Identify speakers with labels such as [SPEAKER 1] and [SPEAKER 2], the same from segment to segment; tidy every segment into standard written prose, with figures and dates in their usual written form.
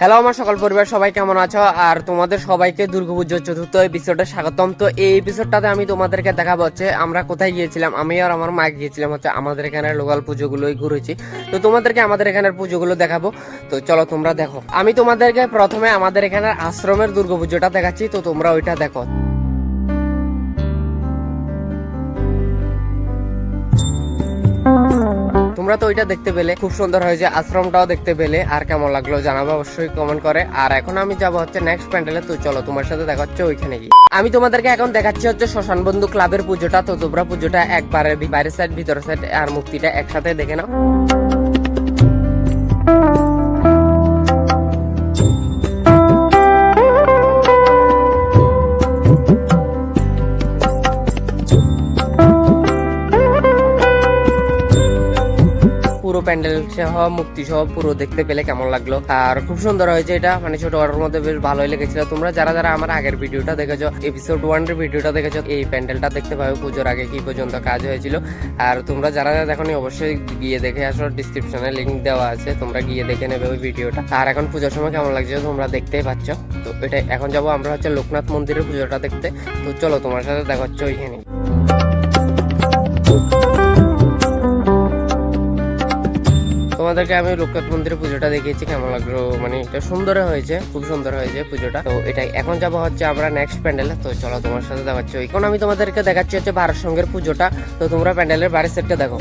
[SPEAKER 1] Hello আমার সকল পরিবার, সবাই কেমন আছো? আর তোমাদের সবাইকে দুর্গাপুজোর চতুর্থ এপিসোডে স্বাগতম। তো এই এপিসোডটাতে আমি তোমাদেরকে দেখাবো হচ্ছে আমরা কোথায় গিয়েছিলাম। আমি আর আমার মা গিয়েছিলাম হচ্ছে আমাদের এখানে লোকাল পুজোগুলোই ঘুরেছি। তো তোমাদেরকে আমাদের এখানের পুজোগুলো দেখাবো। তো চলো তোমরা দেখো। আমি তোমাদেরকে প্রথমে আমাদের এখানের আশ্রমের দুর্গাপুজোটা দেখাচ্ছি, তো তোমরা ওইটা দেখো। তোমরা তো ওইটা দেখতে পেলে, খুব সুন্দর হয়েছে। আশ্রমটাও দেখতে পেলে, আর কেমন লাগলো জানাবো অবশ্যই কমেন্ট করে। আর এখন আমি যাবো হচ্ছে নেক্সট প্যান্ডেলে। তো চলো তোমার সাথে দেখা হচ্ছে ওইখানে গিয়ে। আমি তোমাদেরকে এখন দেখাচ্ছি হচ্ছে শ্মশান বন্ধু ক্লাবের পুজোটা। তো তোমরা পুজোটা একবারে বাইরের সাইড, ভিতরের সাইড আর মুক্তিটা একসাথে দেখে নাও। পুরো প্যান্ডেল সহ মুক্তি সহ পুরো দেখতে পেলে কেমন লাগলো? আর খুব সুন্দর হয়েছে এটা, মানে ছোট ঘরের মধ্যে বেশ ভালোই লেগেছিল। তোমরা যারা যারা আমার আগের ভিডিওটা দেখেছো, এপিসোড 1 এর ভিডিওটা দেখেছো, এই প্যান্ডেলটা দেখতে পাবে পুজোর আগে কি পর্যন্ত কাজ হয়েছিল। আর তোমরা যারা যারা দেখোনি অবশ্যই গিয়ে দেখে আসো, ডিসক্রিপশনে লিংক দেওয়া আছে, তোমরা গিয়ে দেখে নেবে ওই ভিডিওটা। আর এখন পুজোর সময় কেমন লাগছে তোমরা দেখতেই পাচ্ছ। তো এটা এখন যাবো আমরা হচ্ছে লোকনাথ মন্দিরের পুজোটা দেখতে। তো চলো তোমার সাথে দেখা হচ্ছে ওইখানে। তোমাদেরকে আমি লোকনাথ মন্দিরের পুজোটা দেখিয়েছি, কেমন লাগলো? মানে এটা সুন্দর হয়েছে, খুব সুন্দর হয়েছে পুজোটা। তো এটাই এখন যাবো হচ্ছে আমরা নেক্সট প্যান্ডেলে। তো চলো তোমার সাথে দেখাচ্ছি। এখন আমি তোমাদেরকে দেখাচ্ছি হচ্ছে ভারত সঙ্গের পুজোটা। তো তোমরা প্যান্ডেলের বাড়ির সেটটা দেখো।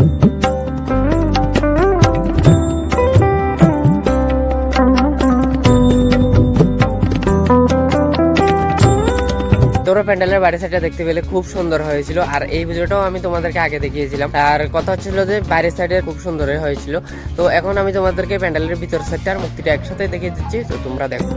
[SPEAKER 1] তোমরা প্যান্ডেলের বাড়ি সাইডটা দেখতে পেলে খুব সুন্দর হয়েছিল। আর এই পুজোটাও আমি তোমাদেরকে আগে দেখিয়েছিলাম। আর কথা হচ্ছিল যে বাইরের সাইডে খুব সুন্দর হয়েছিল। তো এখন আমি তোমাদেরকে প্যান্ডেলের ভিতর সাইডটা আর মুক্তিটা একসাথে দেখিয়ে দিচ্ছি। তো তোমরা দেখো।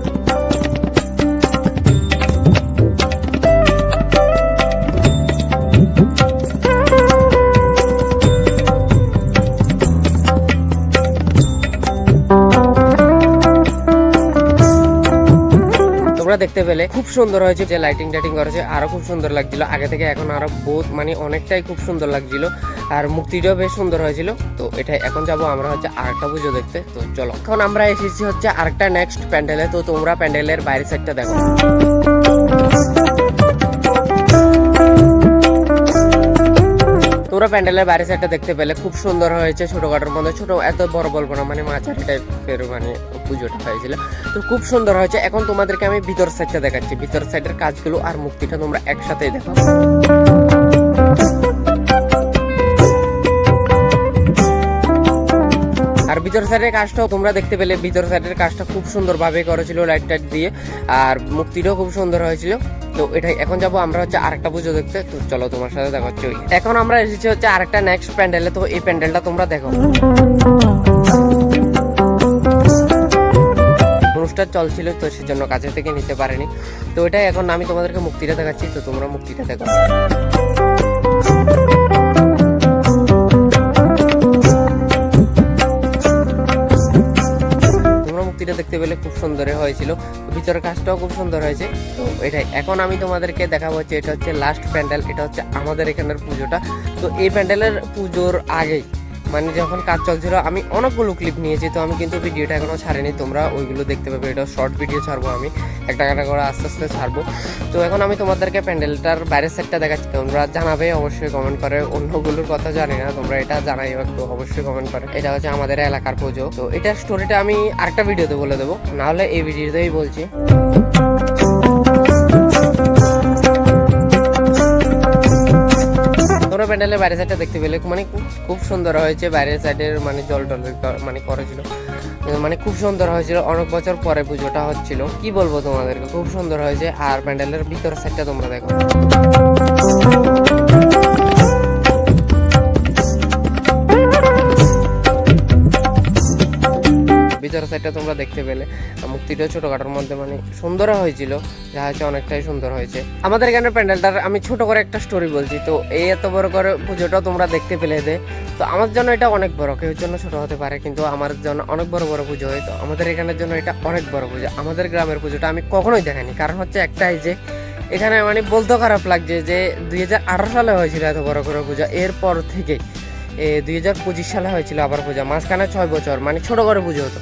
[SPEAKER 1] তোমরা দেখতে পেলে খুব সুন্দর হয়েছে, যে লাইটিং টাইটিং করেছে আরো খুব সুন্দর লাগছিল আগে থেকে, এখন আরো বহুত মানে অনেকটাই খুব সুন্দর লাগছিল। আর মুক্তিটাও বেশ সুন্দর হয়েছিল। তো এটা এখন যাব আমরা হচ্ছে আরেকটা পুজো দেখতে। তো চলো এখন আমরা এসেছি হচ্ছে আরেকটা নেক্সট প্যান্ডেলে। তো তোমরা প্যান্ডেলের বাইরের সাইডটা দেখো। তোমরা প্যান্ডেলের বাইরের সাইডটা দেখতে পেলে খুব সুন্দর হয়েছে, ছোটখাটোর মধ্যে, ছোট এত বড় বলবো না, মানে মাঝারি টাইপের মানে পুজোটা হয়েছিল। তো খুব সুন্দর হয়েছে। এখন তোমাদেরকে আমি ভিতর সাইডটা দেখাচ্ছি, ভিতর সাইডের কাজগুলো আর মুক্তিটা তোমরা একসাথেই দেখো। আর ভিতর সাইডের কাজটাও তোমরা দেখতে পেলে, ভিতর সাইডের কাজটা খুব সুন্দর ভাবে করেছিল লাইট টাইট দিয়ে। আর মুক্তিটাও খুব সুন্দর হয়েছিল। তো এটাই এখন যাবো আমরা হচ্ছে আরেকটা পুজো দেখতে। তো চলো তোমার সাথে দেখা হচ্ছে। এখন আমরা এসেছি হচ্ছে আরেকটা নেক্সট প্যান্ডেলে। তো এই প্যান্ডেলটা তোমরা দেখো। অনুষ্ঠান চলছিল তো সেজন্য কাছে থেকে নিতে পারিনি। তো এটাই এখন আমি তোমাদেরকে মুক্তিটা দেখাচ্ছি। তো তোমরা মুক্তিটা দেখো। দেখতে পেলে খুব সুন্দর হয়েছিল, ভিতরের কাজটাও খুব সুন্দর হয়েছে। তো এটাই এখন আমি তোমাদেরকে দেখাবো হচ্ছে এটা হচ্ছে লাস্ট প্যান্ডেল, এটা হচ্ছে আমাদের এখানের পুজোটা। তো এই প্যান্ডেলের পুজোর আগেই মানে যখন কাজ চলছিল আমি অনেকগুলো ক্লিপ নিয়েছি। তো আমি কিন্তু ভিডিওটা এখনো ছাড়িনি, তোমরা ওইগুলো দেখতে পাবে। এটা শর্ট ভিডিও ছাড়বো আমি, একটা একটা করে আস্তে আস্তে ছাড়বো। তো এখন আমি তোমাদেরকে প্যান্ডেলটার বাইরের সাইডটা দেখাচ্ছি। তোমরা জানাবে অবশ্যই কমেন্ট করে, অন্যগুলোর কথা জানি না, তোমরা এটা জানাই একটু অবশ্যই কমেন্ট করে। এটা হচ্ছে আমাদের এলাকার পুজো। তো এটার স্টোরিটা আমি আরেকটা ভিডিওতে বলে দেবো, নাহলে এই ভিডিওতেই বলছি। প্যান্ডেলের বাইরের সাইডটা দেখতে পেলে মানে খুব সুন্দর হয়েছে। বাইরের সাইডের মানে জল টলের মানে করেছিল, মানে খুব সুন্দর হয়েছিল। অনেক বছর পরে পুজোটা হচ্ছিল, কি বলবো তোমাদেরকে, খুব সুন্দর হয়েছে। আর প্যান্ডেলের ভিতর সাইডটা তোমরা দেখো। ভিতর সাইডটা তোমরা দেখতে পেলে মুক্তিটা ছোটখাটোর মধ্যে মানে সুন্দর হয়েছিল, যা হচ্ছে অনেকটাই সুন্দর হয়েছে। আমাদের এখানে প্যান্ডেলটার আমি ছোট করে একটা স্টোরি বলছি। তো এই এত বড় করে পুজোটা তোমরা দেখতে পেলে দে। তো আমার জন্য এটা অনেক বড়, কেউ জন্য ছোট হতে পারে, কিন্তু আমার জন্য অনেক বড় বড় পুজো হয়। তো আমাদের এখানের জন্য এটা অনেক বড় পুজো। আমাদের গ্রামের পুজোটা আমি কখনোই দেখাইনি, কারণ হচ্ছে একটাই যে এখানে মানে বলতে খারাপ লাগছে যে 2018 সালে হয়েছিল এত বড় করে পূজা, এরপর থেকে 2025 সালে হয়েছিল আবার পূজা, মাঝখানে 6 বছর মানে ছোট করে পুজো হতো।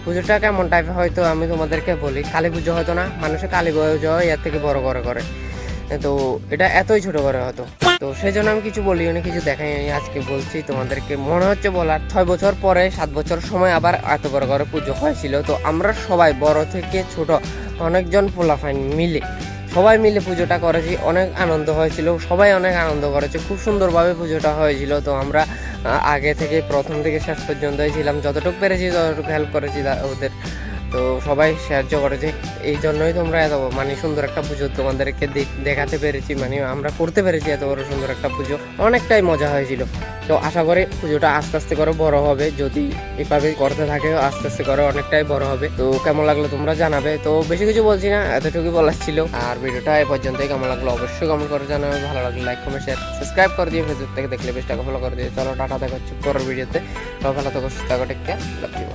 [SPEAKER 1] পুজোটা কেমন টাইপের হয়তো আমি তোমাদেরকে বলি, কালী পুজো হয়তো না, মানুষের কালী পুজো এর থেকে বড় করে, তো এটা এতই ছোট করে হতো। তো সেই জন্য আমি কিছু বলি না, কিছু দেখাই নি, আজকে বলছি তোমাদেরকে, মনে হচ্ছে বলার 6 বছর পরে 7 বছর সময় আবার এত বড় করে পুজো হয়েছিল। তো আমরা সবাই বড় থেকে ছোট অনেকজন পোলাপাইন মিলে সবাই মিলে পুজোটা করেছি, অনেক আনন্দ হয়েছিল, সবাই অনেক আনন্দ করেছে, খুব সুন্দরভাবে পুজোটা হয়েছিল। তো আমরা আগে থেকে প্রথম থেকে শেষ পর্যন্তই ছিলাম, যতটুকু পেরেছি ততটুকু হেল্প করেছি ওদের। তো সবাই সাহায্য করেছে, এই জন্যই তোমরা এত মানে সুন্দর একটা পুজো তোমাদেরকে দেখাতে পেরেছি, মানে আমরা করতে পেরেছি এত বড় সুন্দর একটা পুজো, অনেকটাই মজা হয়েছিল। তো আশা করি পুজোটা আস্তে আস্তে করে বড় হবে, যদি এভাবে করতে থাকে আস্তে আস্তে করে অনেকটাই বড় হবে। তো কেমন লাগলো তোমরা জানাবে। তো বেশি কিছু বলছি না, এতটুকুই বলার ছিল। আর ভিডিওটা এ পর্যন্তই, কেমন লাগলো অবশ্যই কমেন্ট করে জানাবে, ভালো লাগলে লাইক কমেন্ট শেয়ার সাবস্ক্রাইব করে দিয়ে, ফেসবুক থেকে দেখলে বেশটাকে ফলো করে দিয়ে। চলো টাটা, দেখা হচ্ছে পরের ভিডিওতে। ভালো থাকো, সুস্থ থাকো, টেক কেয়ার, লাভ ইউ।